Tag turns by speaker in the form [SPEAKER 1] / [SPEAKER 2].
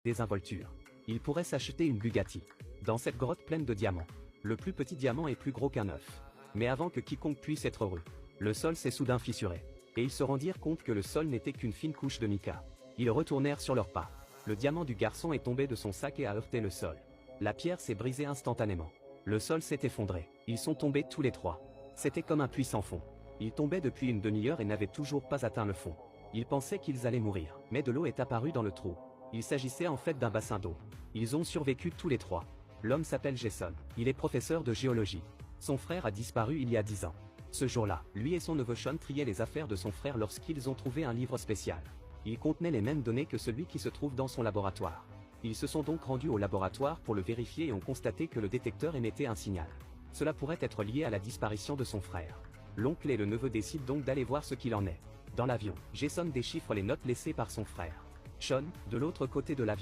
[SPEAKER 1] désinvolture. Il pourrait s'acheter une Bugatti. Dans cette grotte pleine de diamants. Le plus petit diamant est plus gros qu'un œuf. Mais avant que quiconque puisse être heureux, le sol s'est soudain fissuré. Et ils se rendirent compte que le sol n'était qu'une fine couche de mica. Ils retournèrent sur leurs pas. Le diamant du garçon est tombé de son sac et a heurté le sol. La pierre s'est brisée instantanément. Le sol s'est effondré. Ils sont tombés tous les trois. C'était comme un puits sans fond. Ils tombaient depuis une demi-heure et n'avaient toujours pas atteint le fond. Ils pensaient qu'ils allaient mourir. Mais de l'eau est apparue dans le trou. Il s'agissait en fait d'un bassin d'eau. Ils ont survécu tous les trois. L'homme s'appelle Jason. Il est professeur de géologie. Son frère a disparu il y a 10 ans. Ce jour-là, lui et son neveu Sean triaient les affaires de son frère lorsqu'ils ont trouvé un livre spécial. Il contenait les mêmes données que celui qui se trouve dans son laboratoire. Ils se sont donc rendus au laboratoire pour le vérifier et ont constaté que le détecteur émettait un signal. Cela pourrait être lié à la disparition de son frère. L'oncle et le neveu décident donc d'aller voir ce qu'il en est. Dans l'avion, Jason déchiffre les notes laissées par son frère. Sean, de l'autre côté de l'avion,